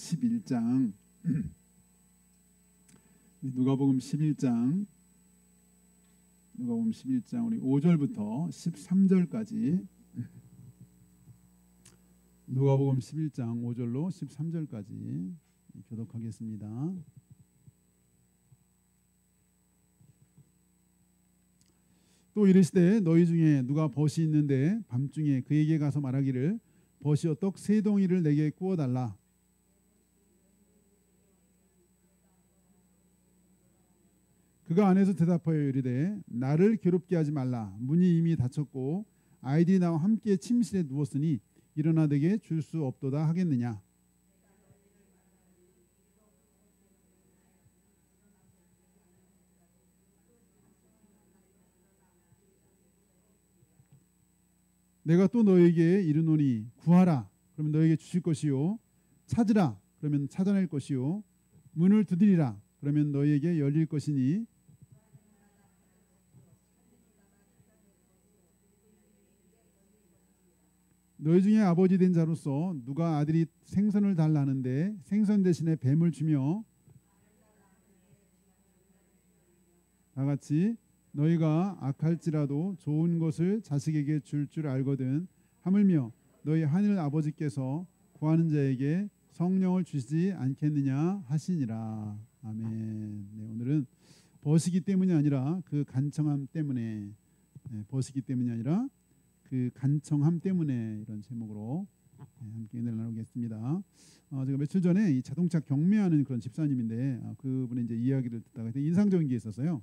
11장 누가복음 11장 우리 5절부터 13절까지 누가복음 11장 5절로 13절까지 교독하겠습니다. 또 이르시되 너희 중에 누가 벗이 있는데 밤중에 그에게 가서 말하기를 벗이여 떡 세 덩이를 내게 구워달라. 그가 안에서 대답하여 이르되 나를 괴롭게 하지 말라. 문이 이미 닫혔고 아이들이 나와 함께 침실에 누웠으니 일어나 내게 줄 수 없도다 하겠느냐. 내가 또 너에게 이르노니 구하라 그러면 너에게 주실 것이요 찾으라 그러면 찾아낼 것이요 문을 두드리라 그러면 너에게 열릴 것이니 너희 중에 아버지 된 자로서 누가 아들이 생선을 달라는데 생선 대신에 뱀을 주며 다같이 너희가 악할지라도 좋은 것을 자식에게 줄 줄 알거든 하물며 너희 하늘 아버지께서 구하는 자에게 성령을 주시지 않겠느냐 하시니라. 아멘. 네, 오늘은 벗이기 때문이 아니라 그 간청함 때문에 벗이기 때문이 아니라 그 간청함 때문에 이런 제목으로 함께 은혜를 나누겠습니다. 제가 며칠 전에 이 자동차 경매하는 그런 집사님인데 그분의 이제 이야기를 듣다가 인상적인 게 있었어요.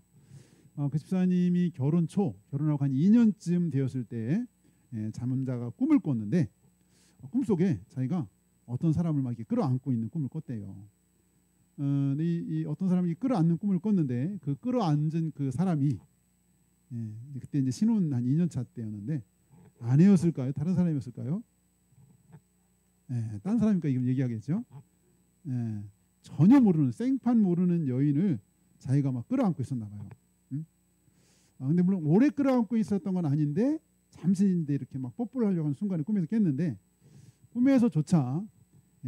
그 집사님이 결혼하고 한 2년쯤 되었을 때 잠자가 꿈을 꿨는데 꿈속에 자기가 어떤 사람을 막 이렇게 끌어안고 있는 꿈을 꿨대요. 근데 이 어떤 사람이 끌어안는 꿈을 꿨는데 그 끌어안은 그 사람이 그때 이제 신혼 한 2년 차 때였는데 아내였을까요? 다른 사람이었을까요? 다른 사람이니까 이건 얘기하겠죠. 전혀 모르는 생판 모르는 여인을 자기가 막 끌어안고 있었나 봐요. 근데 물론 오래 끌어안고 있었던 건 아닌데 잠시인데 이렇게 막 뽀뽀를 하려고 하는 순간에 꿈에서 깼는데 꿈에서조차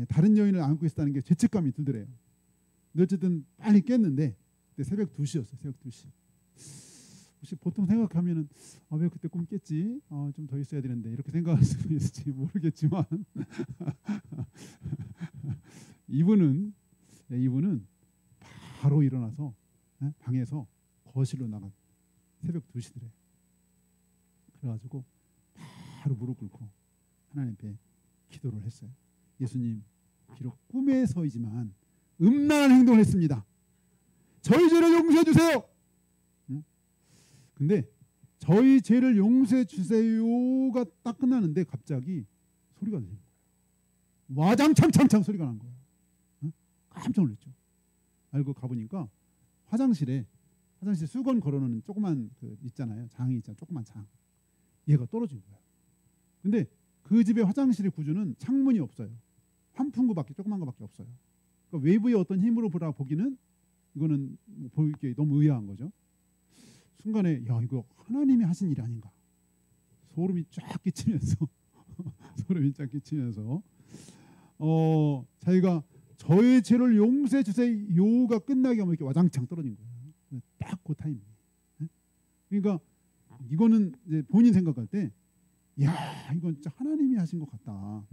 다른 여인을 안고 있었다는 게 죄책감이 들더래요. 근데 어쨌든 빨리 깼는데 그때 새벽 2시였어요. 새벽 2시. 혹시 보통 생각하면은 왜 그때 꿈 깼지? 좀 더 있어야 되는데 이렇게 생각할 수도 있을지 모르겠지만 이분은 바로 일어나서 방에서 거실로 나가 새벽 2시더래. 그래가지고 바로 무릎 꿇고 하나님 앞에 기도를 했어요. 예수님, 비록 꿈에서이지만 음란한 행동을 했습니다. 저희 죄를 용서해 주세요. 근데 저희 죄를 용서해 주세요가 딱 끝나는데 갑자기 소리가 들리는 거예요. 와장창창창 소리가 난 거예요. 깜짝 놀랐죠. 알고 가보니까 화장실에 수건 걸어놓는 조그만 그 있잖아요. 장이 있잖아요. 조그만 장. 얘가 떨어진 거예요. 근데 그 집의 화장실의 구조는 창문이 없어요. 환풍구 밖에 조그만 거밖에 없어요. 그러니까 외부의 어떤 힘으로 보기는 이거는 보기에 너무 의아한 거죠. 순간에 야 이거 하나님이 하신 일이 아닌가. 소름이 쫙 끼치면서 자기가 저의 죄를 용서해 주세요가 끝나게 하면 이렇게 와장창 떨어진 거예요. 딱 그 타이밍. 그러니까 이거는 이제 본인 생각할 때, 야 이건 진짜 하나님이 하신 것 같다.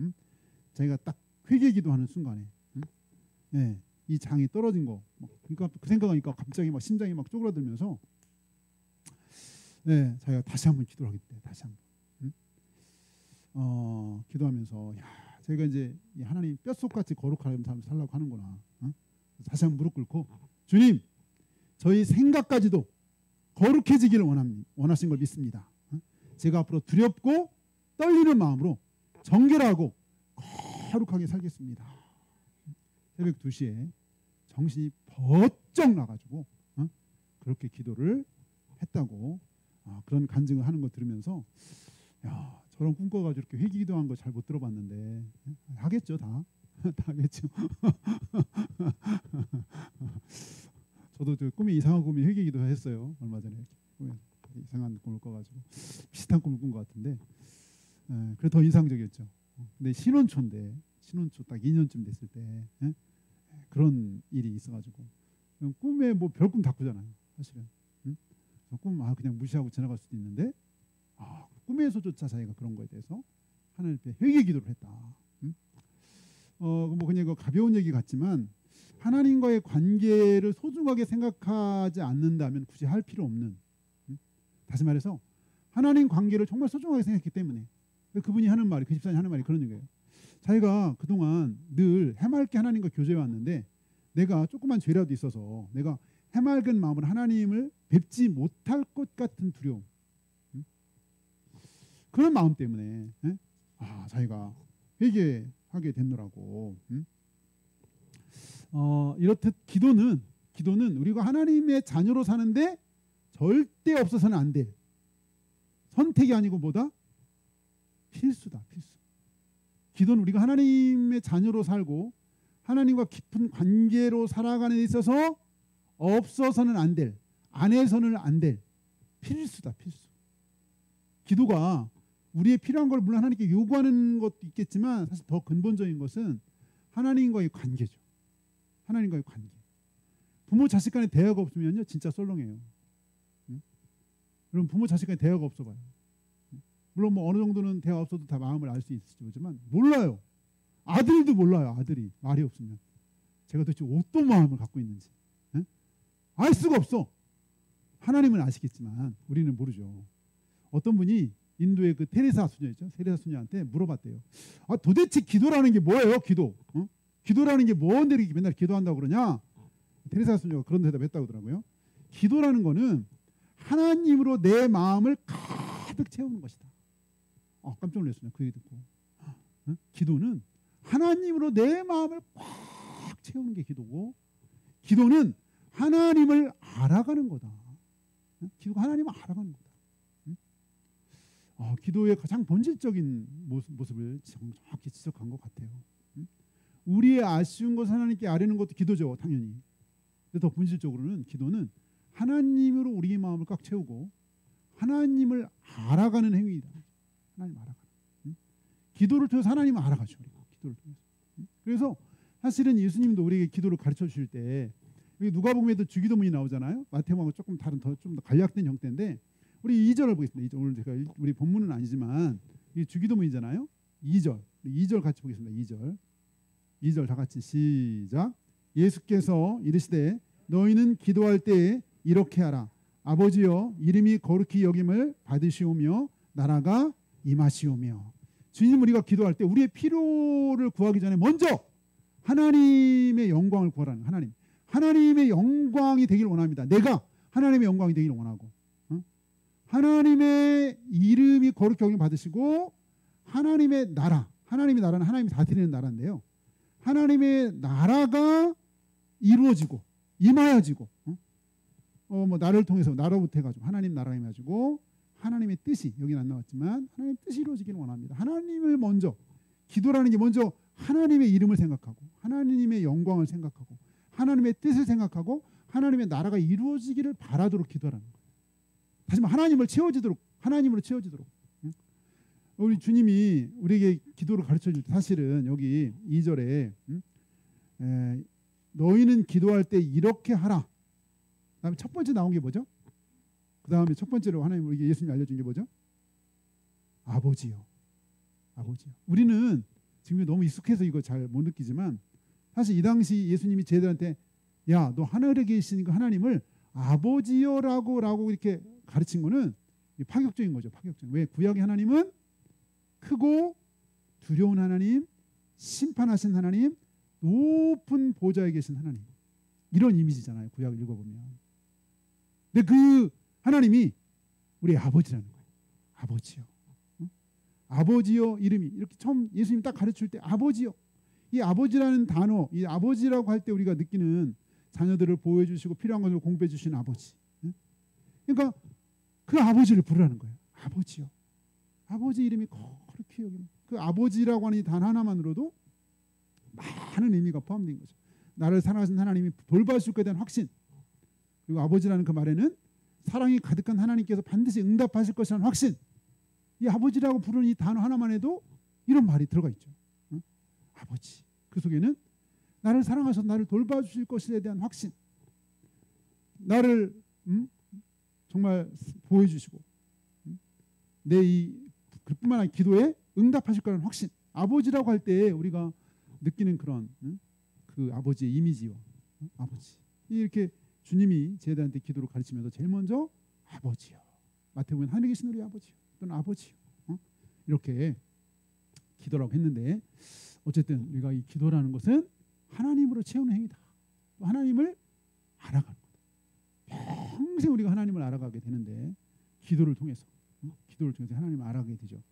자기가 딱 회개기도하는 순간에, 이 장이 떨어진 거. 그러니까 그 생각하니까 갑자기 막 심장이 막 쪼그라들면서, 자기가 다시 한번 기도를 하겠대. 다시 한번. 기도하면서, 야 제가 이제 하나님 뼛속같이 거룩한 삶을 살려고 하는구나. 다시 한번 무릎 꿇고, 주님. 저희 생각까지도 거룩해지기를 원하신 걸 믿습니다. 제가 앞으로 두렵고 떨리는 마음으로 정결하고 거룩하게 살겠습니다. 새벽 2시에 정신이 번쩍 나가지고 그렇게 기도를 했다고 그런 간증을 하는 거 들으면서 야 저런 꿈 꿔가지고 이렇게 회개기도한 거 잘 못 들어봤는데 하겠죠 다 하겠죠. 저도 꿈이 이상한 꿈이 회개기도 했어요. 얼마 전에 꿈에 이상한 꿈을 꿔가지고 비슷한 꿈을 꾼 것 같은데 그래 더 인상적이었죠. 근데 신혼초인데 신혼초 딱 2년쯤 됐을 때 예? 그런 일이 있어가지고 꿈에 뭐 별꿈 다 꾸잖아요. 사실은 응? 꿈 그냥 무시하고 지나갈 수도 있는데 꿈에서조차 자기가 그런 거에 대해서 하나님 앞에 회개 기도를 했다. 응? 뭐 그냥 이거 가벼운 얘기 같지만 하나님과의 관계를 소중하게 생각하지 않는다면 굳이 할 필요 없는 응? 다시 말해서 하나님 관계를 정말 소중하게 생각했기 때문에 그분이 하는 말이 그 집사님 하는 말이 그런 얘기예요. 자기가 그동안 늘 해맑게 하나님과 교제해 왔는데 내가 조그만 죄라도 있어서 내가 해맑은 마음으로 하나님을 뵙지 못할 것 같은 두려움 응? 그런 마음 때문에 자기가 회개하게 됐노라고. 응? 이렇듯 기도는 우리가 하나님의 자녀로 사는데 절대 없어서는 안 될 선택이 아니고 뭐다? 필수다. 필수. 기도는 우리가 하나님의 자녀로 살고 하나님과 깊은 관계로 살아가는 데 있어서 없어서는 안 될, 안 해서는 안 될 필수다. 필수. 기도가 우리의 필요한 걸 물론 하나님께 요구하는 것도 있겠지만 사실 더 근본적인 것은 하나님과의 관계죠. 하나님과의 관계. 부모 자식 간의 대화가 없으면요 진짜 썰렁해요. 응? 여러분 부모 자식 간의 대화가 없어봐요. 물론 뭐 어느 정도는 대화 없어도 다 마음을 알 수 있지만 몰라요. 아들도 몰라요. 아들이 말이 없으면 제가 도대체 어떤 마음을 갖고 있는지 응? 알 수가 없어. 하나님은 아시겠지만 우리는 모르죠. 어떤 분이 인도의 그 테레사 수녀 있죠. 테레사 수녀한테 물어봤대요. 도대체 기도라는 게 뭐예요? 기도. 어? 기도라는 게 뭔데 이렇게 맨날 기도한다고 그러냐? 테레사 수녀가 그런 대답했다고 하더라고요. 기도라는 거는 하나님으로 내 마음을 가득 채우는 것이다. 깜짝 놀랐어요. 그 얘기 듣고. 기도는 하나님으로 내 마음을 꽉 채우는 게 기도고 기도는 하나님을 알아가는 거다. 기도가 하나님을 알아가는 거다. 기도의 가장 본질적인 모습을 정확히 지적한 것 같아요. 우리의 아쉬운 것을 하나님께 아뢰는 것도 기도죠. 당연히. 근데 더 본질적으로는 기도는 하나님으로 우리의 마음을 꽉 채우고 하나님을 알아가는 행위이다. 하나님 알아가는. 기도를 통해서 하나님을 알아가죠. 기도를 통해서. 그래서 사실은 예수님도 우리에게 기도를 가르쳐 주실 때 누가복음에도 주기도문이 나오잖아요. 마태복음하고 조금 다른 좀 더 간략된 형태인데 우리 2절을 보겠습니다. 2절. 오늘 제가 우리 본문은 아니지만 이 주기도문이잖아요. 2절 같이 보겠습니다. 2절 다 같이 시작. 예수께서 이르시되 너희는 기도할 때에 이렇게 하라. 아버지여 이름이 거룩히 여김을 받으시오며 나라가 임하시오며. 주님 우리가 기도할 때 우리의 필요를 구하기 전에 먼저 하나님의 영광을 구하라는 하나님. 하나님의 영광이 되기를 원합니다. 내가 하나님의 영광이 되기를 원하고 하나님의 이름이 거룩히 여김을 받으시고 하나님의 나라. 하나님의 나라는 하나님이 다스리는 나라인데요. 하나님의 나라가 이루어지고 임하여지고 뭐 나를 통해서 나로부터 해가지고 하나님 나라가 임해가지고 하나님의 뜻이 여기는 안 나왔지만 하나님의 뜻이 이루어지기를 원합니다. 하나님을 먼저 기도라는 게 먼저 하나님의 이름을 생각하고 하나님의 영광을 생각하고 하나님의 뜻을 생각하고 하나님의 나라가 이루어지기를 바라도록 기도하라는 거예요. 다시 말해 하나님으로 채워지도록 우리 주님이 우리에게 기도를 가르쳐 줄 때 사실은 여기 2절에 너희는 기도할 때 이렇게 하라. 그다음에 첫 번째 나온 게 뭐죠? 그 다음에 첫 번째로 하나님 우리에게 예수님이 알려준 게 뭐죠? 아버지요. 우리는 지금 너무 익숙해서 이거 잘 못 느끼지만 사실 이 당시 예수님이 제자들한테 야, 너 하늘에 계신 그 하나님을 아버지요라고 이렇게 가르친 거는 파격적인 거죠. 파격적인. 왜? 구약의 하나님은 크고 두려운 하나님, 심판하신 하나님, 높은 보좌에 계신 하나님. 이런 이미지잖아요. 구약을 읽어보면. 근데 그 하나님이 우리 아버지라는 거예요. 아버지요. 응? 아버지요 이름이 이렇게 처음 예수님이 딱 가르칠 때 아버지요. 이 아버지라는 단어, 이 아버지라고 할 때 우리가 느끼는 자녀들을 보호해 주시고 필요한 것을 공급해 주시는 아버지. 응? 그러니까 그 아버지를 부르라는 거예요. 아버지요. 아버지 이름이 거룩히 여기는 그 아버지라고 하는 이 단 하나만으로도 많은 의미가 포함된 거죠. 나를 사랑하신 하나님이 돌봐주실 것에 대한 확신. 그리고 아버지라는 그 말에는 사랑이 가득한 하나님께서 반드시 응답하실 것이라는 확신. 이 아버지라고 부르는 이 단어 하나만 해도 이런 말이 들어가 있죠. 응? 아버지. 그 속에는 나를 사랑하셔서 나를 돌봐주실 것에 대한 확신, 나를 정말 보호해주시고 내 이 그뿐만 아니라 기도에 응답하실 거라는 확신. 아버지라고 할 때 우리가 느끼는 그런 그 아버지의 이미지와 아버지, 이렇게 주님이 제자들한테 기도를 가르치면서 제일 먼저 아버지요, 마태복음 하늘에 계신 우리 아버지요, 또는 아버지요, 이렇게 기도라고 했는데, 어쨌든 우리가 이 기도라는 것은 하나님으로 채우는 행위다. 또 하나님을 알아가는 거다. 평생 우리가 하나님을 알아가게 되는데 기도를 통해서 하나님을 알아가게 되죠.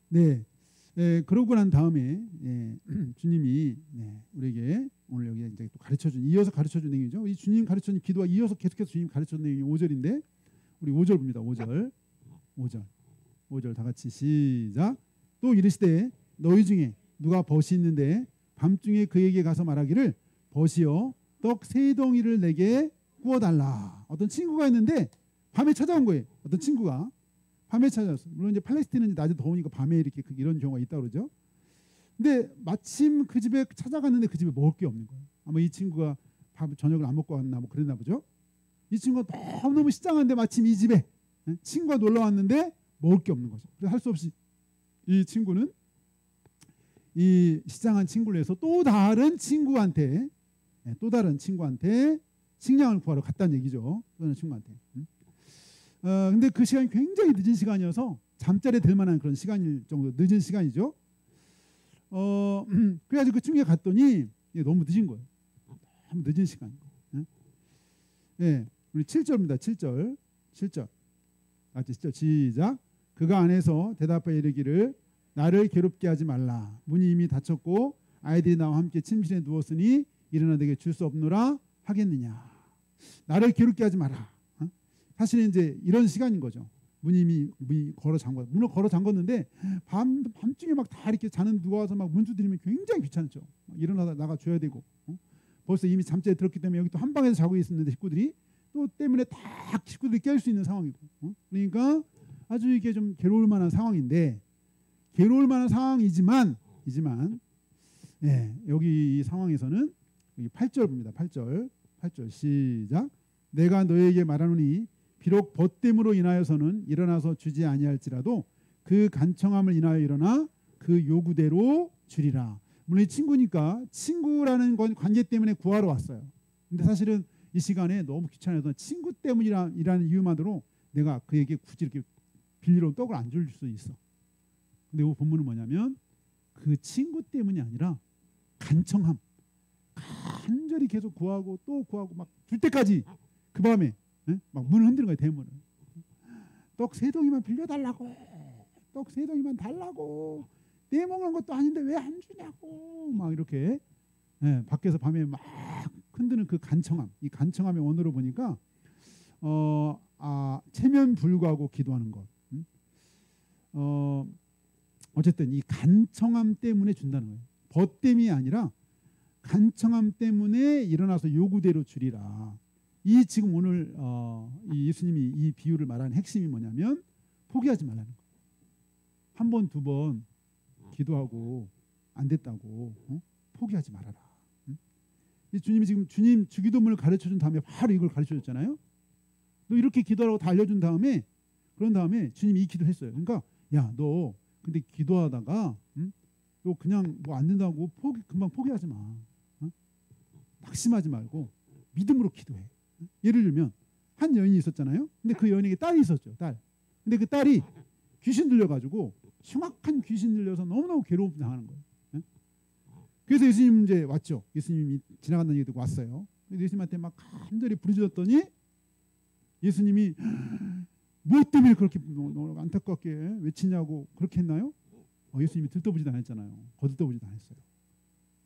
네. 그러고 난 다음에 주님이 우리에게 오늘 여기 이제 또 이어서 가르쳐준 내용이죠. 이 주님 가르쳐준 기도와 이어서 계속해서 주님 가르쳐준 내용이 5절인데 우리 5절 봅니다. 5절 다 같이 시작. 또 이르시되 너희 중에 누가 벗이 있는데 밤중에 그에게 가서 말하기를 벗이여 떡 3덩이를 내게 구워달라. 어떤 친구가 있는데 밤에 찾아온 거예요. 어떤 친구가 밤에 찾아왔어요. 물론 이제 팔레스틴은 낮에 더우니까 밤에 이렇게 이런 경우가 있다 그러죠. 근데 마침 그 집에 찾아갔는데 그 집에 먹을 게 없는 거예요. 아마 이 친구가 저녁을 안 먹고 왔나 뭐 그랬나 보죠. 이 친구가 너무너무 시장한데 마침 이 집에 친구가 놀러 왔는데 먹을 게 없는 거죠. 그래서 할 수 없이 이 친구는 이 시장한 친구를 해서 또 다른 친구한테 식량을 구하러 갔다는 얘기죠. 또 다른 친구한테. 근데 그 시간이 굉장히 늦은 시간이어서 잠자리에 들 만한 그런 시간일 정도 늦은 시간이죠. 그래가지고 그 친구가 갔더니 너무 늦은 거예요. 너무 늦은 시간. 우리 7절입니다. 7절. 같이 7절 시작. 그가 안에서 대답하여 이르기를 나를 괴롭게 하지 말라. 문이 이미 닫혔고 아이들이 나와 함께 침실에 누웠으니 일어나 내게 줄 수 없노라 하겠느냐. 나를 괴롭게 하지 마라. 사실은 이제 이런 시간인 거죠. 문이 걸어 잠궈. 문을 걸어 잠궜는데 밤중에 막 다 이렇게 자는 누가 와서 막 문 두드리면 굉장히 귀찮죠. 일어나다 나가 줘야 되고. 벌써 이미 잠자리에 들었기 때문에 여기 또 한 방에서 자고 있었는데 식구들이 또 때문에 다 식구들이 깰 수 있는 상황이고. 그러니까 아주 이게 좀 괴로울 만한 상황인데 상황이지만 여기 이 상황에서는 여기 8절 봅니다. 8절 시작. 내가 너에게 말하노니 비록 벗됨으로 인하여서는 일어나서 주지 아니할지라도 그 간청함을 인하여 일어나 그 요구대로 주리라. 물론 이 친구니까 친구라는 건 관계 때문에 구하러 왔어요. 근데 사실은 이 시간에 너무 귀찮아서 친구 때문이라는 이유만으로 내가 그에게 굳이 이렇게 빌리러 떡을 안 줄 수 있어. 근데 이 본문은 뭐냐면 그 친구 때문이 아니라 간청함, 간절히 계속 구하고 또 구하고 막 줄 때까지 그 밤에 막 문을 흔드는 거예요. 대문을. 떡 3덩이만 빌려달라고. 떡 3덩이만 달라고. 내 먹는 것도 아닌데 왜 안 주냐고. 막 이렇게 밖에서 밤에 막 흔드는 그 간청함. 이 간청함의 원어로 보니까 체면 불구하고 기도하는 것. 어쨌든 이 간청함 때문에 준다는 거예요. 벗됨이 아니라 간청함 때문에 일어나서 요구대로 주리라. 이 지금 오늘 이 예수님이 이 비유를 말하는 핵심이 뭐냐면 포기하지 말라는 거예요. 한 번, 두 번 기도하고 안 됐다고 포기하지 말아라. 이 주님이 지금 주님 주기도문을 가르쳐준 다음에 바로 이걸 가르쳐줬잖아요. 너 이렇게 기도하라고 다 알려준 다음에 그런 다음에 주님이 이 기도를 했어요. 그러니까 야, 너 근데 기도하다가 너 그냥 뭐 안 된다고 금방 포기하지 마. 낙심하지 말고 믿음으로 기도해. 예를 들면 한 여인이 있었잖아요. 근데 그 여인에게 딸이 있었죠. 딸. 근데 그 딸이 귀신 들려가지고 흉악한 귀신 들려서 너무너무 괴로움 당하는 거예요. 그래서 예수님 이제 왔죠. 예수님이 지나간다는 얘기 듣고 왔어요. 예수님한테 막 간절히 부르짖었더니 예수님이 무엇 때문에 그렇게 안타깝게 외치냐고 그렇게 했나요? 예수님이 들떠보지도 않았잖아요. 거들떠보지도 않았어요.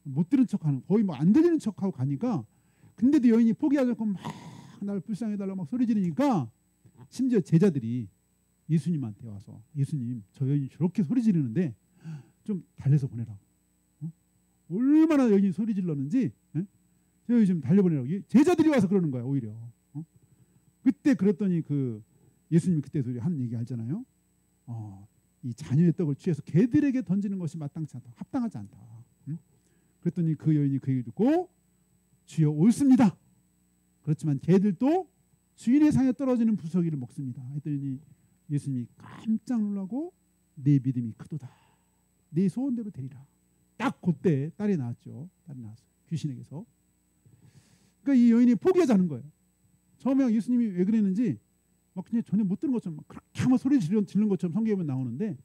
못 들은 척하는, 거의 뭐 안 들리는 척하고 가니까, 근데도 여인이 포기하지 않고 막 나를 불쌍해달라고 막 소리 지르니까 심지어 제자들이 예수님한테 와서 예수님, 저 여인이 저렇게 소리 지르는데 좀 달래서 보내라고. 얼마나 여인이 소리 질렀는지 저 여인 좀 달려보내라고. 제자들이 와서 그러는 거야 오히려. 그때 그랬더니 그 예수님이 그때 하는 얘기 알잖아요. 이 자녀의 떡을 취해서 개들에게 던지는 것이 마땅치 않다. 합당하지 않다. 그랬더니 그 여인이 그 얘기를 듣고 주여 옳습니다. 그렇지만 개들도 주인의 상에 떨어지는 부스러기를 먹습니다. 했더니 예수님이 깜짝 놀라고 내 믿음이 크도다. 내 소원대로 되리라. 딱 그때 딸이 나왔죠. 딸이 나왔어요. 귀신에게서. 그러니까 이 여인이 포기하자는 거예요. 처음에 예수님이 왜 그랬는지 막 그냥 전혀 못 들은 것처럼 막 그렇게 한번 소리 지르는 것처럼 성경에 보면 나오는데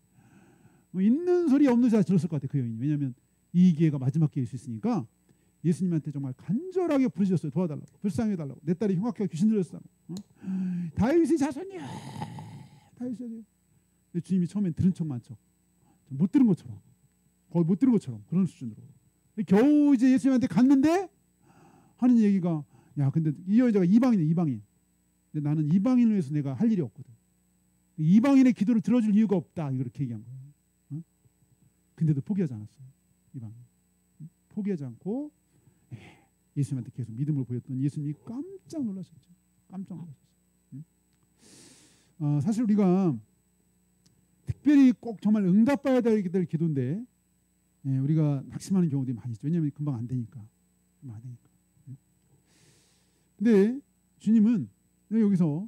뭐 있는 소리 없는 소리 다 들었을 것 같아요. 그 여인이. 왜냐하면 이 기회가 마지막 기회일 수 있으니까 예수님한테 정말 간절하게 부르짖었어요. 도와달라고. 불쌍해달라고. 내 딸이 흉악하게 귀신 들렸다고. 다윗의 자손이야. 다윗의 자손이야. 근데 주님이 처음엔 들은 척만 척. 못 들은 것처럼. 거의 못 들은 것처럼. 그런 수준으로. 겨우 이제 예수님한테 갔는데 하는 얘기가 야 근데 이 여자가 이방인이야. 이방인. 근데 나는 이방인을 위해서 내가 할 일이 없거든. 이방인의 기도를 들어줄 이유가 없다. 이렇게 얘기한 거예요. 근데도 포기하지 않았어요. 이방인. 포기하지 않고 예수님한테 계속 믿음을 보였더니 예수님이 깜짝 놀라셨죠. 깜짝 놀라셨어요. 사실 우리가 특별히 꼭 정말 응답받아야 될 기도인데 우리가 낙심하는 경우들이 많이 있죠. 왜냐하면 금방 안 되니까. 금방 안 되니까. 근데 주님은 여기서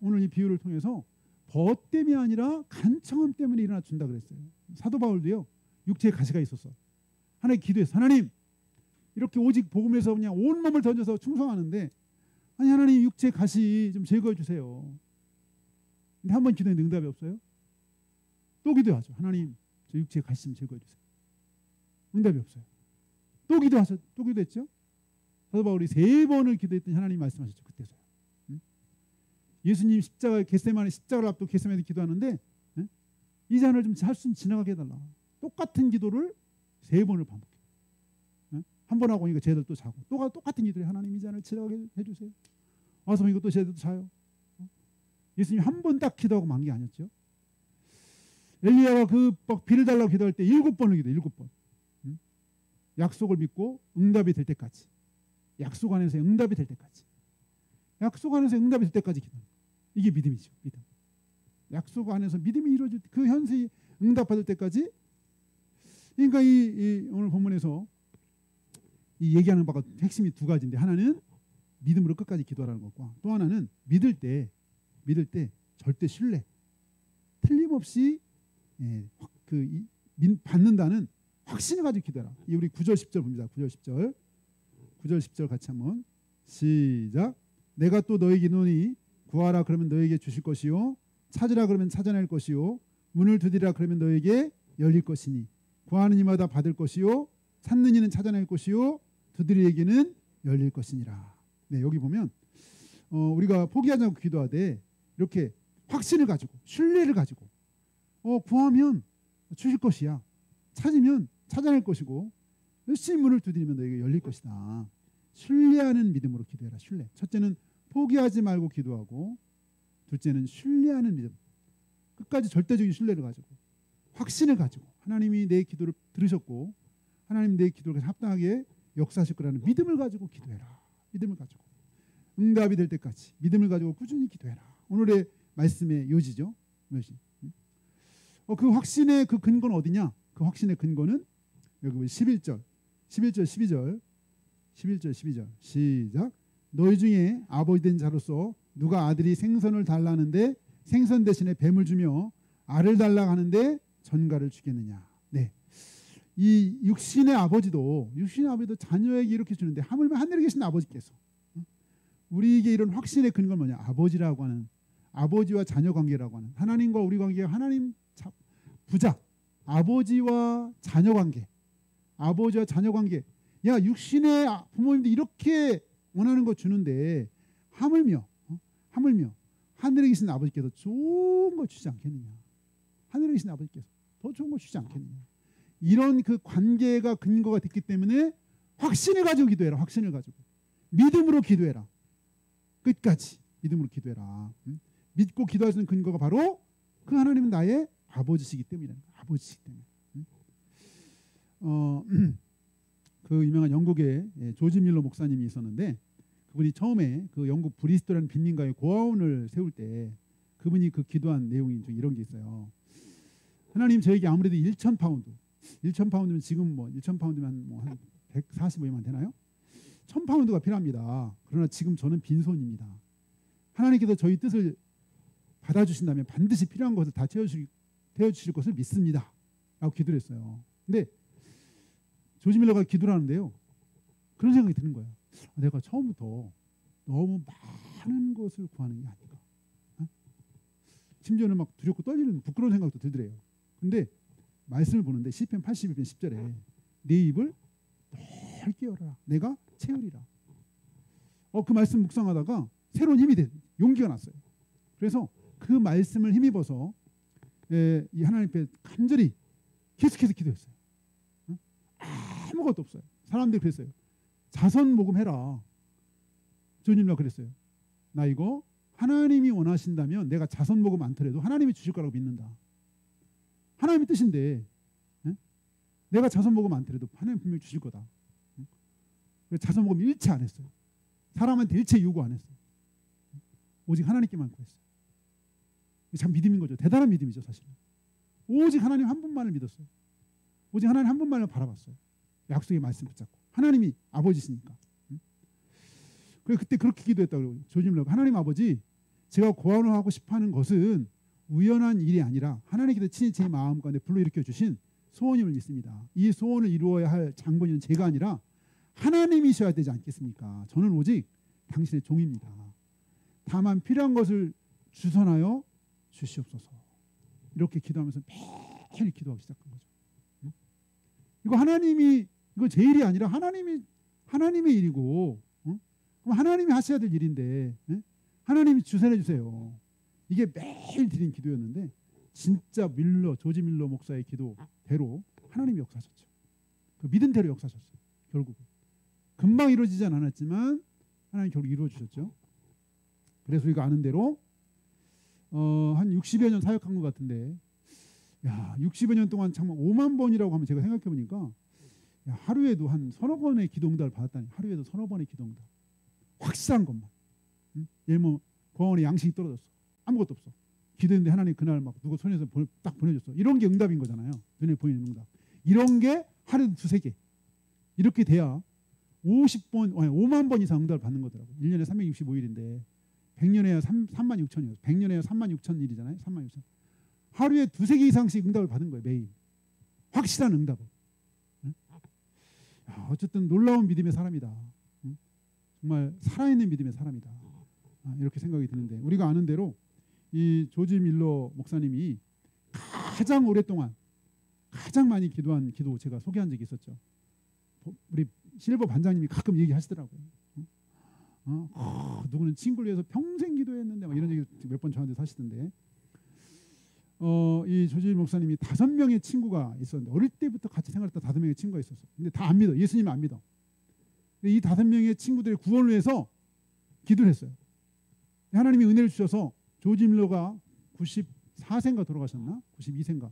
오늘 이 비유를 통해서 벗 때문이 아니라 간청함 때문에 일어나 준다 그랬어요. 사도 바울도요. 육체에 가시가 있었어. 하나님 기도해서 하나님 이렇게 오직 복음에서 그냥 온 몸을 던져서 충성하는데 아니 하나님 육체 가시 좀 제거해 주세요. 근데 한 번 기도했는데 응답이 없어요. 또 기도하죠. 하나님 저 육체 가시 좀 제거해 주세요. 응답이 없어요. 또 기도하죠. 또 기도했죠. 사도 바울이 3번을 기도했더니 하나님 말씀하셨죠. 그때서요. 예수님 십자가 겟세마네 십자가를 앞두고 겟세마네 기도하는데 이 잔을 좀 할 수 지나가게 해달라. 똑같은 기도를 3번을 반복해요. 한 번 하고 오니까 쟤들 또 자고 또 똑같은 기도를 하나님 이 잔을 지나가게 해주세요. 와서 보니까 또 쟤들도 자요. 예수님 한 번 딱 기도하고 만 게 아니었죠. 엘리야가 그 비를 달라고 기도할 때 7번을 기도해요. 7번. 약속을 믿고 응답이 될 때까지. 약속 안에서 응답이 될 때까지. 약속 안에서 응답이 될 때까지 기도합니다. 이게 믿음이죠. 믿음. 약속 안에서 믿음이 이루어질 때 그 현실이 응답받을 때까지. 그러니까 이 오늘 본문에서 이 얘기하는 바가 핵심이 2가지인데 하나는 믿음으로 끝까지 기도하라는 것과 또 하나는 믿을 때 절대 신뢰 틀림없이 받는다는 확신을 가지고 기도해라. 우리 9절 10절 봅니다. 9절 10절 같이 한번 시작. 내가 또 너에게 이르노니 구하라 그러면 너에게 주실 것이요 찾으라 그러면 찾아낼 것이요 문을 두드리라 그러면 너에게 열릴 것이니 구하는 이마다 받을 것이요 찾는 이는 찾아낼 것이요 두드리에게는 열릴 것이니라. 네, 여기 보면 우리가 포기하지 않고 기도하되 이렇게 확신을 가지고 신뢰를 가지고 구하면 주실 것이야. 찾으면 찾아낼 것이고 열심히 문을 두드리면 너에게 열릴 것이다. 신뢰하는 믿음으로 기도해라. 신뢰. 첫째는 포기하지 말고 기도하고 둘째는 신뢰하는 믿음. 끝까지 절대적인 신뢰를 가지고 확신을 가지고 하나님이 내 기도를 들으셨고 하나님 내 기도를 합당하게 역사하실 거라는 믿음을 가지고 기도해라. 믿음을 가지고 응답이 될 때까지 믿음을 가지고 꾸준히 기도해라. 오늘의 말씀의 요지죠. 그 확신의 그 근거는 어디냐? 그 확신의 근거는 여기 11절 12절 시작. 너희 중에 아버지 된 자로서 누가 아들이 생선을 달라는데 생선 대신에 뱀을 주며 알을 달라 하는데 전갈을 주겠느냐. 네. 이 육신의 아버지도 자녀에게 이렇게 주는데 하물며 하늘에 계신 아버지께서 우리에게 이런 확신의 근거는 뭐냐? 아버지라고 하는 아버지와 자녀 관계라고 하는 하나님과 우리 관계가 하나님 부자 아버지와 자녀 관계 야 육신의 부모님도 이렇게 원하는 거 주는데 하물며 하늘에 계신 아버지께서 좋은 거 주지 않겠느냐. 하늘에 계신 아버지께서 더 좋은 거 주지 않겠느냐. 이런 그 관계가 근거가 됐기 때문에 확신을 가지고 기도해라. 확신을 가지고 믿음으로 기도해라. 끝까지 믿음으로 기도해라. 믿고 기도할 수 있는 근거가 바로 그 하나님은 나의 아버지시기 때문이라는 거예요. 아버지시기 때문에. 그 유명한 영국의 조지 밀러 목사님이 있었는데 그분이 처음에 그 영국 브리스톨이라는 빈민가에 고아원을 세울 때 그분이 그 기도한 내용이 좀 이런 게 있어요. 하나님 저에게 아무래도 1,000파운드, 1,000파운드면 지금 뭐 1,000파운드면 뭐 한 145만 되나요? 1,000파운드가 필요합니다. 그러나 지금 저는 빈손입니다. 하나님께서 저희 뜻을 받아주신다면 반드시 필요한 것을 다 채워주실 것을 믿습니다. 라고 기도를 했어요. 근데 조지 밀러가 기도를 하는데요. 그런 생각이 드는 거예요. 내가 처음부터 너무 많은 것을 구하는 게 아닌가. 심지어는 막 두렵고 떨리는 부끄러운 생각도 들더래요. 근데 말씀을 보는데 시편 82편 10절에 내 입을 넓게 열어라. 내가 채우리라. 그 말씀 묵상하다가 새로운 힘이 용기가 났어요. 그래서 그 말씀을 힘입어서 이 하나님 앞에 간절히 계속해서 기도했어요. 아무것도 없어요. 사람들이 그랬어요. 자선 모금해라. 주님과 그랬어요. 나 이거 하나님이 원하신다면 내가 자선 모금 않더라도 하나님이 주실 거라고 믿는다. 하나님의 뜻인데 내가 자선 모금 않더라도 하나님 분명히 주실 거다. 자선 모금 일체 안 했어요. 사람한테 일체 요구 안 했어요. 오직 하나님께만 구했어요. 참 믿음인 거죠. 대단한 믿음이죠, 사실은. 오직 하나님 한 분만을 믿었어요. 오직 하나님 한 분만을 바라봤어요. 약속의 말씀 붙잡고. 하나님이 아버지시니까. 그래서 그때 그렇게 기도했다고 조지 밀러가 하나님 아버지, 제가 고안하고 싶어하는 것은 우연한 일이 아니라 하나님께서 친히 제 마음 가운데 불러일으켜 주신 소원임을 믿습니다. 이 소원을 이루어야 할 장본인은 제가 아니라 하나님이셔야 되지 않겠습니까? 저는 오직 당신의 종입니다. 다만 필요한 것을 주선하여 주시옵소서. 이렇게 기도하면서 매일 기도하기 시작한 거죠. 이거 하나님이, 이거 제 일이 아니라 하나님의 일이고, 그럼 하나님이 하셔야 될 일인데, 하나님이 주선해 주세요. 이게 매일 드린 기도였는데 진짜 조지 밀러 목사의 기도대로 하나님이 역사하셨죠. 그 믿음대로 역사하셨어요. 결국은 금방 이루어지진 않았지만 하나님 결국 이루어 주셨죠. 그래서 우리가 아는 대로 한 60여 년 사역한 것 같은데, 야, 60여 년 동안 정말 5만 번이라고 하면 제가 생각해 보니까 하루에도 한 서너 번의 기도응답을 받았다니. 하루에도 서너 번의 기도응답. 확실한 것만. 예를 뭐 공원에 양식이 떨어졌어. 아무것도 없어. 기도했는데 하나님 그날 막 누가 손에서 딱 보내줬어. 이런 게 응답인 거잖아요. 눈에 보이는 응답. 이런 게 하루에 두세 개. 이렇게 돼야 50번, 아니 5만 번 이상 응답을 받는 거더라고요. 1년에 365일인데 100년에야 3만 6천이요. 100년에야 3만 6천 일이잖아요. 3만 6천. 하루에 두세 개 이상씩 응답을 받은 거예요. 매일. 확실한 응답을. 어쨌든 놀라운 믿음의 사람이다. 정말 살아있는 믿음의 사람이다. 이렇게 생각이 드는데, 우리가 아는 대로 이 조지 밀러 목사님이 가장 오랫동안 가장 많이 기도한 기도 제가 소개한 적이 있었죠. 우리 실버 반장님이 가끔 얘기하시더라고요. 누구는 친구를 위해서 평생 기도했는데 막 이런 얘기 몇 번 저한테 하시던데, 이 조지 목사님이 5명의 친구가 있었는데, 어릴 때부터 같이 생활했던 5명의 친구가 있었어요. 근데 다 안 믿어. 예수님 안 믿어. 근데 이 5명의 친구들의 구원을 위해서 기도를 했어요. 하나님이 은혜를 주셔서 조지 밀러가 94세인가 돌아가셨나? 92세인가?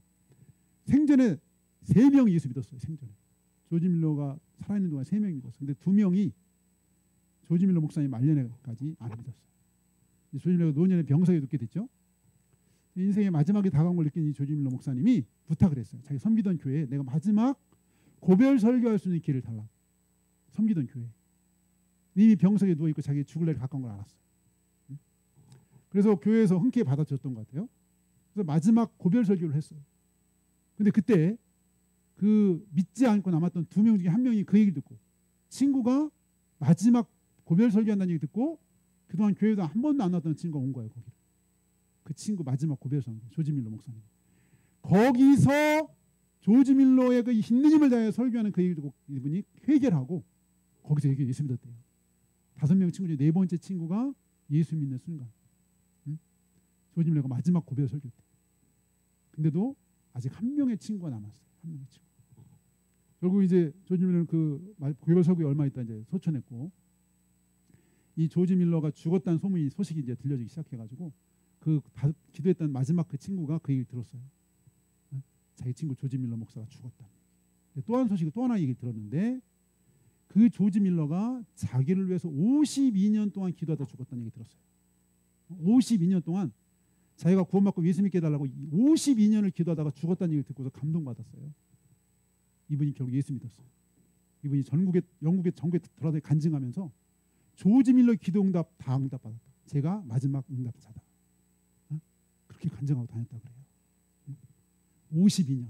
생전에 3명이 예수 믿었어요. 생전에. 조지 밀러가 살아있는 동안 3명이 믿었어요. 근데 2명이 조지 밀러 목사님 말년에까지 안 믿었어요. 조지 밀러가 노년에 병석에 눕게 됐죠. 인생의 마지막에 다가온 걸 느낀 이 조지 밀러 목사님이 부탁을 했어요. 자기 섬기던 교회에 내가 마지막 고별 설교할 수 있는 기회를 달라. 섬기던 교회. 이미 병석에 누워있고 자기 죽을 날이 가까운 걸 알았어요. 그래서 교회에서 흔쾌히 받아줬던 것 같아요. 그래서 마지막 고별 설교를 했어요. 근데 그때 그 믿지 않고 남았던 2명 중에 1명이 그 얘기를 듣고, 친구가 마지막 고별 설교한다는 얘기 듣고 그동안 교회도 한 번도 안 왔던 친구가 온 거예요. 거기를. 그 친구 마지막 고별 설교, 조지 밀러 목사님. 거기서 조지 밀러의 그 있는 힘을 다해 설교하는 그 얘기를 듣고 이분이 회개를 하고 거기서 예수 믿었대요. 5명 친구 중에 4번째 친구가 예수 믿는 순간, 조지 밀러가 마지막 고별 설교 때. 근데도 아직 1명의 친구가 남았어요. 1명의 친구. 결국 이제 조지 밀러는 그 고별 설교에 얼마 있다 이제 소천했고, 이 조지 밀러가 죽었다는 소식이 이제 들려지기 시작해가지고 그 기도했던 마지막 그 친구가 그 얘기를 들었어요. 자기 친구 조지 밀러 목사가 죽었다. 또 한 소식을 또 하나 얘기 들었는데, 그 조지 밀러가 자기를 위해서 52년 동안 기도하다 죽었다는 얘기 들었어요. 52년 동안 자기가 구원받고 예수 믿게 해달라고 52년을 기도하다가 죽었다는 얘기를 듣고서 감동받았어요. 이분이 결국 예수 믿었어요. 이분이 영국의 전국에 돌아다니 간증하면서 조지 밀러 기도 응답 다 응답받았다. 제가 마지막 응답자다. 그렇게 간증하고 다녔다 그래요. 52년.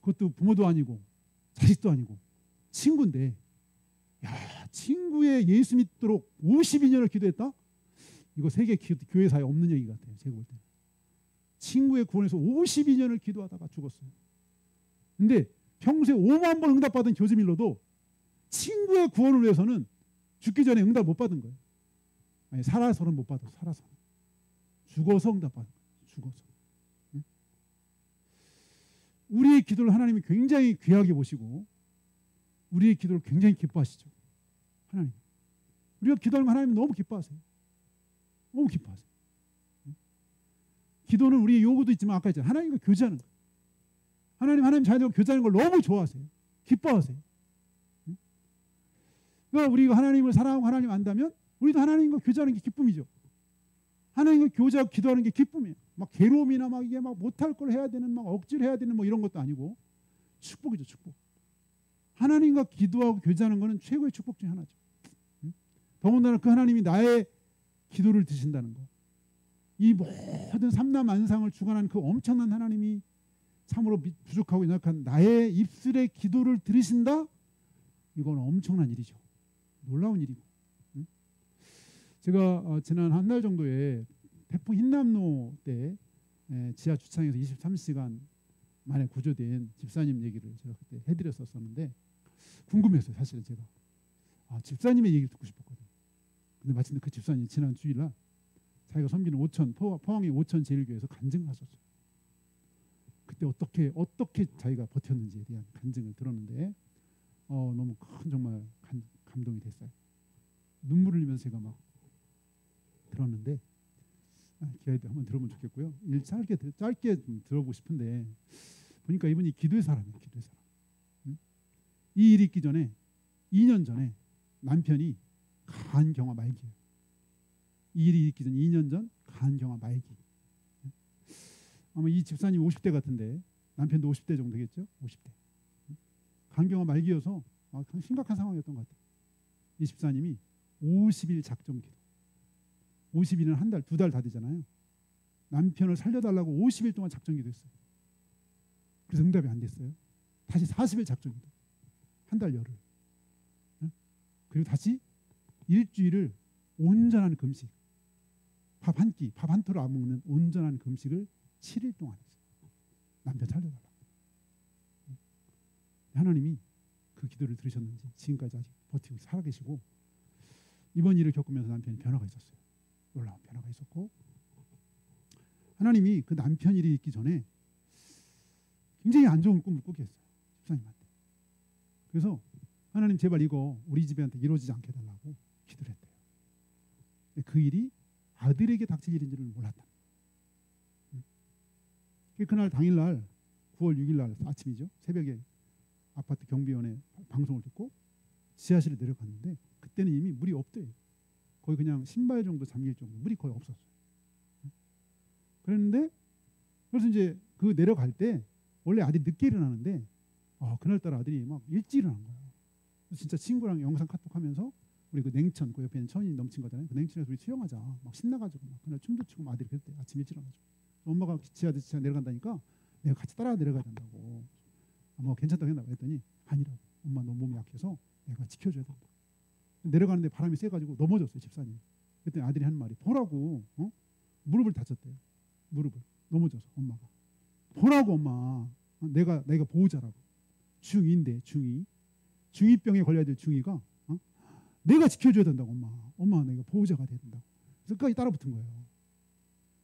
그것도 부모도 아니고 자식도 아니고 친구인데, 야, 친구의 예수 믿도록 52년을 기도했다? 이거 세계 교회사에 없는 얘기 같아요. 제가 볼 때. 친구의 구원에서 52년을 기도하다가 죽었어요. 근데 평소에 5만 번 응답받은 조지 밀러도 친구의 구원을 위해서는 죽기 전에 응답 못 받은 거예요. 아니, 살아서는 못 받았어. 살아서. 죽어서 응답받은 거예요. 죽어서. 응? 우리의 기도를 하나님이 굉장히 귀하게 보시고 우리의 기도를 굉장히 기뻐하시죠. 하나님. 우리가 기도하는 거 하나님 너무 기뻐하세요. 너무 기뻐하세요. 응? 기도는 우리의 요구도 있지만 아까 했잖아요. 하나님과 교제하는 거. 하나님 자녀들과 교제하는 걸 너무 좋아하세요. 기뻐하세요. 응? 그러니까 우리가 하나님을 사랑하고 하나님 안다면 우리도 하나님과 교제하는 게 기쁨이죠. 하나님과 교제하고 기도하는 게 기쁨이에요. 막 괴로움이나 막 이게 막 못할 걸 해야 되는, 막 억지로 해야 되는 뭐 이런 것도 아니고 축복이죠, 축복. 하나님과 기도하고 교제하는 것은 최고의 축복 중에 하나죠. 응? 더군다나 그 하나님이 나의 기도를 드신다는 거. 이 모든 삼라만상을 주관하는 그 엄청난 하나님이 참으로 부족하고 연약한 나의 입술의 기도를 들으신다? 이건 엄청난 일이죠. 놀라운 일이고. 응? 제가 지난 한 달 정도에 태풍 흰남노 때 지하 주차장에서 23시간 만에 구조된 집사님 얘기를 제가 그때 해드렸었는데 궁금했어요. 사실은 제가 집사님의 얘기를 듣고 싶었거든요. 근데 마침 그 집사님이 지난 주일날 자기가 섬기는 포항의 오천제일교회에서 간증을 하셨어요. 그때 어떻게 자기가 버텼는지에 대한 간증을 들었는데 너무 큰 정말 감동이 됐어요. 눈물을 흘리면서 제가 막 들었는데 기회에 한번 들어보면 좋겠고요. 짧게 좀 들어보고 싶은데 보니까 이분이 기도의 사람이에요. 기도의 사람. 응? 이 일이 있기 전에 2년 전에 남편이 간경화 말기예요. 이 일이 있기 전 2년 전 간경화 말기. 아마 이 집사님 50대 같은데 남편도 50대 정도 되겠죠? 50대. 간경화 말기여서 심각한 상황이었던 것 같아요. 이 집사님이 50일 작정기도. 50일은 한 달, 2달 다 되잖아요. 남편을 살려달라고 50일 동안 작정기도 했어요. 그래서 응답이 안 됐어요. 다시 40일 작정기도. 한 달 열흘. 그리고 다시 일주일을 온전한 금식. 밥 한 끼, 밥 한 토를 안 먹는 온전한 금식을 7일 동안 했어요. 남편 살려달라고. 하나님이 그 기도를 들으셨는지 지금까지 아직 버티고 살아계시고 이번 일을 겪으면서 남편이 변화가 있었어요. 놀라운 변화가 있었고 하나님이 그 남편 일이 있기 전에 굉장히 안 좋은 꿈을 꾸게 했어요. 집사님한테. 그래서 하나님 제발 이거 우리 집애한테 이루어지지 않게 해달라고 기도를 했대요. 근데 그 일이 아들에게 닥칠 일인 줄은 몰랐다. 그날 당일날 9월 6일날 아침이죠. 새벽에 아파트 경비원의 방송을 듣고 지하실에 내려갔는데 그때는 이미 물이 없대요. 거의 그냥 신발 정도 잠길 정도 물이 거의 없었어요. 그랬는데 그래서 이제 그 내려갈 때 원래 아들이 늦게 일어나는데 그날따라 아들이 막 일찍 일어난 거예요. 진짜 친구랑 영상 카톡하면서 우리 그 냉천 그 옆에는 천이 넘친 거잖아요. 그 냉천에서 우리 수영하자 막 신나가지고 막 그날 춤도 추고 아들이 그랬대. 아침 일찍 일어나가지고 엄마가 지하 내려간다니까 내가 같이 따라 내려가야 된다고. 뭐 괜찮다고 했나 했더니 아니라고. 엄마 너 몸이 약해서 내가 지켜줘야 된다. 내려가는데 바람이 세가지고 넘어졌어요. 집사님. 그랬더니 아들이 한 말이 보라고. 무릎을 다쳤대요. 무릎을 넘어져서 엄마가 보라고 엄마. 내가 보호자라고. 중2인데 중2병에 걸려야 될 중2가 내가 지켜줘야 된다고 엄마 내가 보호자가 돼야 된다고. 그래서 끝까지 따라붙은 거예요.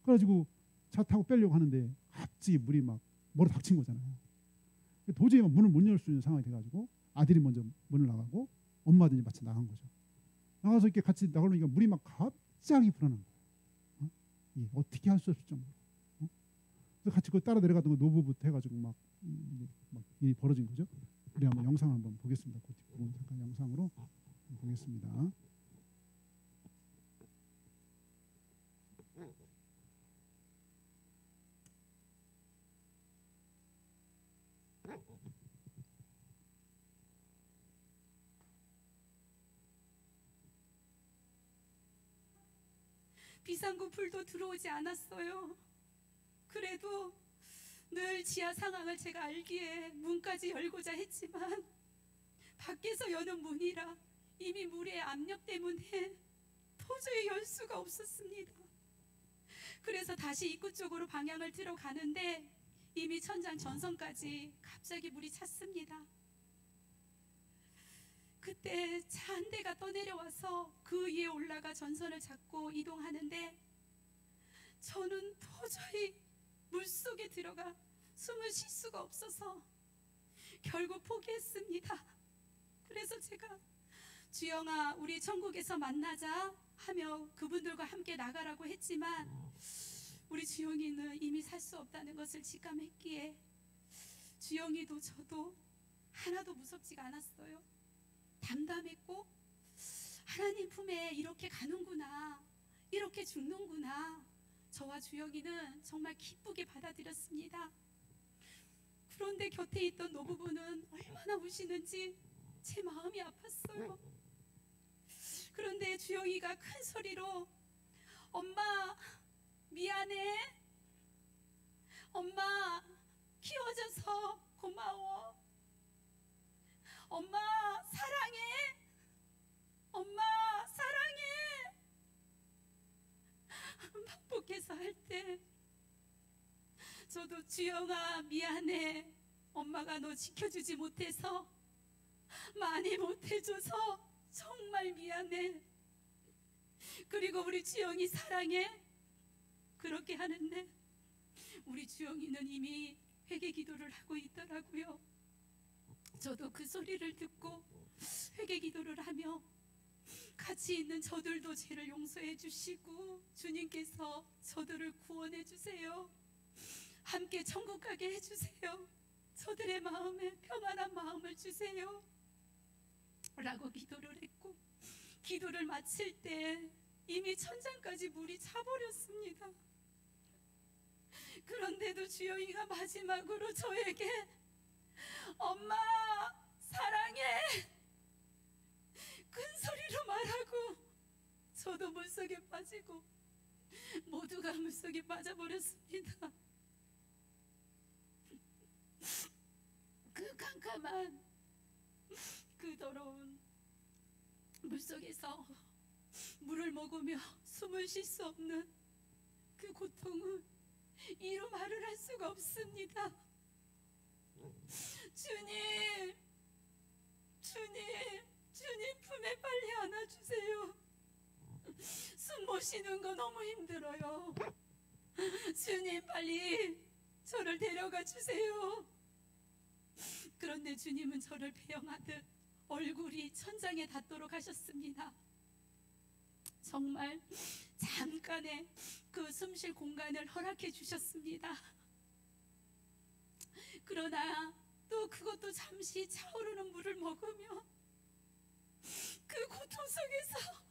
그래가지고 차 타고 빼려고 하는데 갑자기 물이 막 머리 닥친 거잖아요. 도저히 문을 못 열 수 있는 상황이 돼가지고 아들이 먼저 문을 나가고 엄마들이 마치 나간 거죠. 나가서 이렇게 같이 나가려니까 물이 막 갑자기 불어난 거예요. 어떻게 할 수 없을 정도로. 그래서 같이 그 따라 내려가던 거 노부부터 해가지고 막 일이 벌어진 거죠. 우리 한번 영상 한번 보겠습니다. 그 뒷부분 잠깐 영상으로 보겠습니다. 비상구 불도 들어오지 않았어요. 그래도 늘 지하 상황을 제가 알기에 문까지 열고자 했지만 밖에서 여는 문이라 이미 물의 압력 때문에 도저히 열 수가 없었습니다. 그래서 다시 입구 쪽으로 방향을 들어가는데 이미 천장 전선까지 갑자기 물이 찼습니다. 그때 차 한 대가 떠내려와서 그 위에 올라가 전선을 잡고 이동하는데 저는 도저히 물속에 들어가 숨을 쉴 수가 없어서 결국 포기했습니다. 그래서 제가 주영아 우리 천국에서 만나자 하며 그분들과 함께 나가라고 했지만 우리 주영이는 이미 살 수 없다는 것을 직감했기에 주영이도 저도 하나도 무섭지가 않았어요. 담담했고 하나님 품에 이렇게 가는구나, 이렇게 죽는구나, 저와 주영이는 정말 기쁘게 받아들였습니다. 그런데 곁에 있던 노부부는 얼마나 우시는지 제 마음이 아팠어요. 그런데 주영이가 큰 소리로 엄마 미안해, 엄마 키워줘서 고마워, 엄마 사랑해, 엄마 사랑해 반복해서 할 때 저도 주영아 미안해, 엄마가 너 지켜주지 못해서 많이 못해줘서 정말 미안해, 그리고 우리 주영이 사랑해 그렇게 하는데 우리 주영이는 이미 회개 기도를 하고 있더라고요. 저도 그 소리를 듣고 회개 기도를 하며 같이 있는 저들도 죄를 용서해 주시고 주님께서 저들을 구원해 주세요, 함께 천국 가게 해주세요, 저들의 마음에 평안한 마음을 주세요 라고 기도를 했고, 기도를 마칠 때 이미 천장까지 물이 차버렸습니다. 그런데도 주영이가 마지막으로 저에게 엄마 사랑해 큰 소리로 말하고 저도 물속에 빠지고 모두가 물속에 빠져버렸습니다. 그 캄캄한 그 더러운 물속에서 물을 먹으며 숨을 쉴 수 없는 그 고통은 이루 말을 할 수가 없습니다. 주님, 주님, 주님 품에 빨리 안아주세요. 숨 못 쉬는 거 너무 힘들어요. 주님 빨리 저를 데려가 주세요. 그런데 주님은 저를 배영하듯 얼굴이 천장에 닿도록 하셨습니다. 정말 잠깐의 그 숨쉴 공간을 허락해 주셨습니다. 그러나 또 그것도 잠시 차오르는 물을 먹으며 그 고통 속에서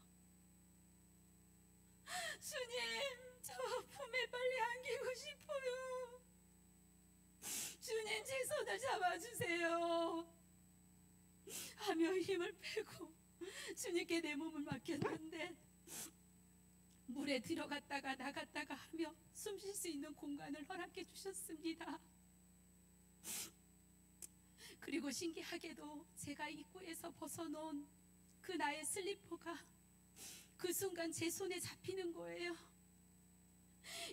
주님 저 품에 빨리 안기고 싶어요, 주님 제 손을 잡아주세요 하며 힘을 빼고 주님께 내 몸을 맡겼는데 물에 들어갔다가 나갔다가 하며 숨 쉴 수 있는 공간을 허락해 주셨습니다. 그리고 신기하게도 제가 입구에서 벗어놓은 그 나의 슬리퍼가 그 순간 제 손에 잡히는 거예요.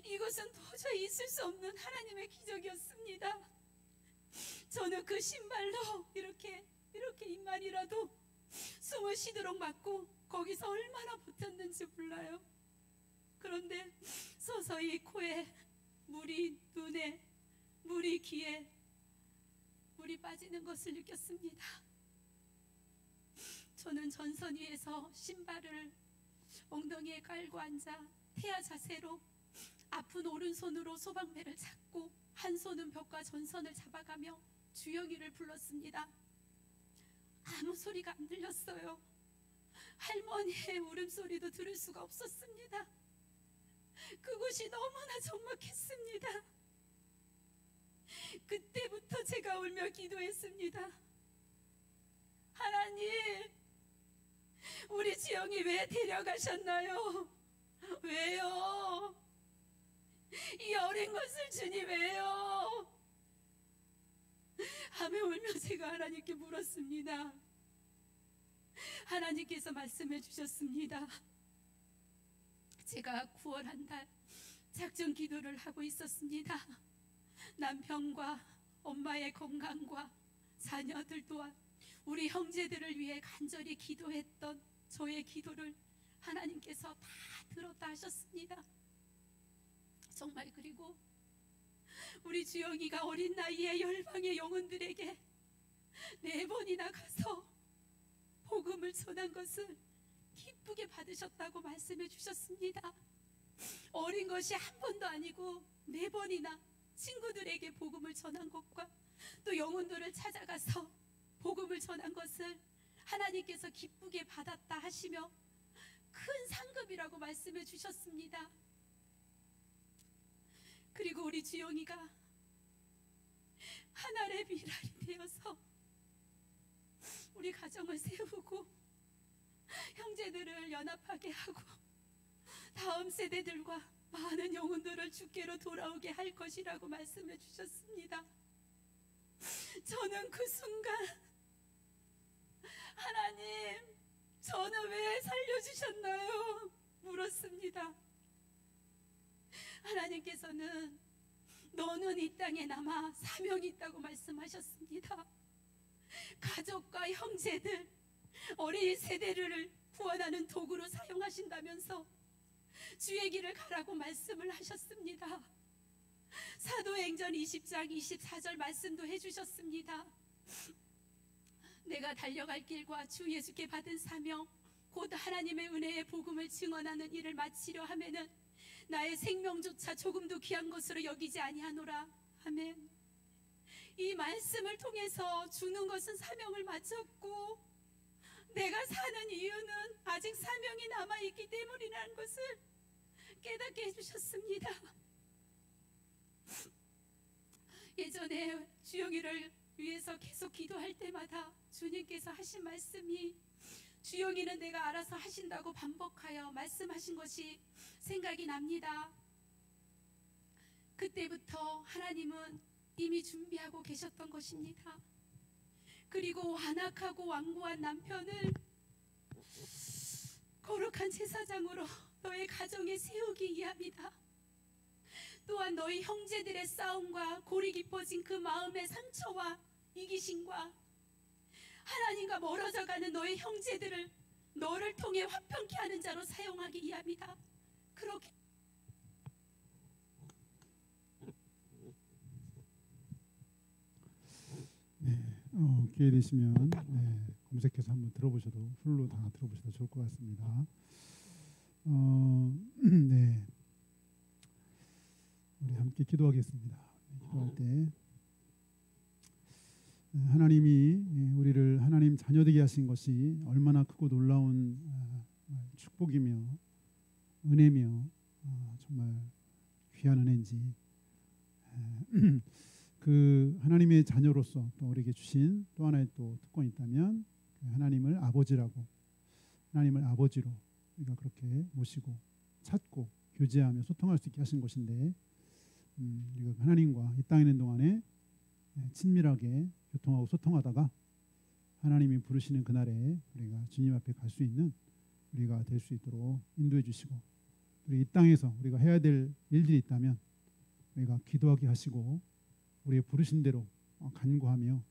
이것은 도저히 있을 수 없는 하나님의 기적이었습니다. 저는 그 신발로 이렇게 입만이라도 숨을 쉬도록 막고 거기서 얼마나 버텼는지 몰라요. 그런데 서서히 코에 물이, 눈에 물이, 귀에 물이 빠지는 것을 느꼈습니다. 저는 전선 위에서 신발을 엉덩이에 깔고 앉아 태아 자세로 아픈 오른손으로 소방배를 잡고 한 손은 벽과 전선을 잡아가며 주영이를 불렀습니다. 아무 소리가 안 들렸어요. 할머니의 울음소리도 들을 수가 없었습니다. 그곳이 너무나 적막했습니다. 그때부터 제가 울며 기도했습니다. 하나님, 우리 지영이 왜 데려가셨나요? 왜요? 이 어린 것을 주님 왜요? 하며 울며 제가 하나님께 물었습니다. 하나님께서 말씀해 주셨습니다. 제가 9월 한 달 작정 기도를 하고 있었습니다. 남편과 엄마의 건강과 자녀들 또한 우리 형제들을 위해 간절히 기도했던 저의 기도를 하나님께서 다 들었다 하셨습니다. 정말 그리고 우리 주영이가 어린 나이에 열방의 영혼들에게 4번이나 가서 복음을 전한 것을 기쁘게 받으셨다고 말씀해 주셨습니다. 어린 것이 한 번도 아니고 4번이나 친구들에게 복음을 전한 것과 또 영혼들을 찾아가서 복음을 전한 것을 하나님께서 기쁘게 받았다 하시며 큰 상급이라고 말씀해 주셨습니다. 그리고 우리 주영이가 하나의 미랄이 되어서 우리 가정을 세우고 형제들을 연합하게 하고 다음 세대들과 많은 영혼들을 주께로 돌아오게 할 것이라고 말씀해 주셨습니다. 저는 그 순간 하나님, 저는 왜 살려주셨나요? 물었습니다. 하나님께서는 너는 이 땅에 남아 사명이 있다고 말씀하셨습니다. 가족과 형제들, 어린 세대를 구원하는 도구로 사용하신다면서 주의 길을 가라고 말씀을 하셨습니다. 사도행전 20장 24절 말씀도 해주셨습니다. 내가 달려갈 길과 주 예수께 받은 사명 곧 하나님의 은혜의 복음을 증언하는 일을 마치려 하면은 나의 생명조차 조금도 귀한 것으로 여기지 아니하노라. 아멘. 이 말씀을 통해서 주는 것은 사명을 마쳤고 내가 사는 이유는 아직 사명이 남아있기 때문이라는 것을 깨닫게 해주셨습니다. 예전에 주영이를 위해서 계속 기도할 때마다 주님께서 하신 말씀이 주영이는 내가 알아서 하신다고 반복하여 말씀하신 것이 생각이 납니다. 그때부터 하나님은 이미 준비하고 계셨던 것입니다. 그리고 완악하고 완고한 남편을 거룩한 제사장으로 너의 가정에 세우기 위함이다. 또한 너희 형제들의 싸움과 골이 깊어진 그 마음의 상처와 이기심과 하나님과 멀어져가는 너의 형제들을 너를 통해 화평케 하는 자로 사용하기 위함이다. 그렇게 기회 되시면 검색해서 한번 들어보셔도 풀로 다 들어보셔도 좋을 것 같습니다. 네, 우리 함께 기도하겠습니다. 기도할 때 하나님이 우리를 하나님 자녀 되게 하신 것이 얼마나 크고 놀라운 축복이며 은혜며 정말 귀한 은혜인지 그 하나님의 자녀로서 또 우리에게 주신 또 하나의 또 특권이 있다면 그 하나님을 아버지라고 하나님을 아버지로 우리가 그렇게 모시고 찾고 교제하며 소통할 수 있게 하신 것인데 우리가 하나님과 이 땅에 있는 동안에 친밀하게 교통하고 소통하다가 하나님이 부르시는 그날에 우리가 주님 앞에 갈 수 있는 우리가 될 수 있도록 인도해 주시고 우리 이 땅에서 우리가 해야 될 일들이 있다면 우리가 기도하게 하시고 우리의 부르신 대로 간구하며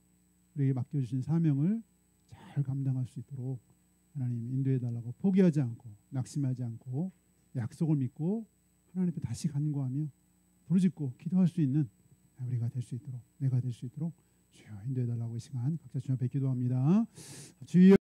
우리에게 맡겨주신 사명을 잘 감당할 수 있도록 하나님 인도해 달라고 포기하지 않고 낙심하지 않고 약속을 믿고 하나님 앞에 다시 간구하며 부르짖고 기도할 수 있는 우리가 될 수 있도록 내가 될 수 있도록 주여 인도해 달라고 이 시간 각자 주님 앞에 기도합니다. 주여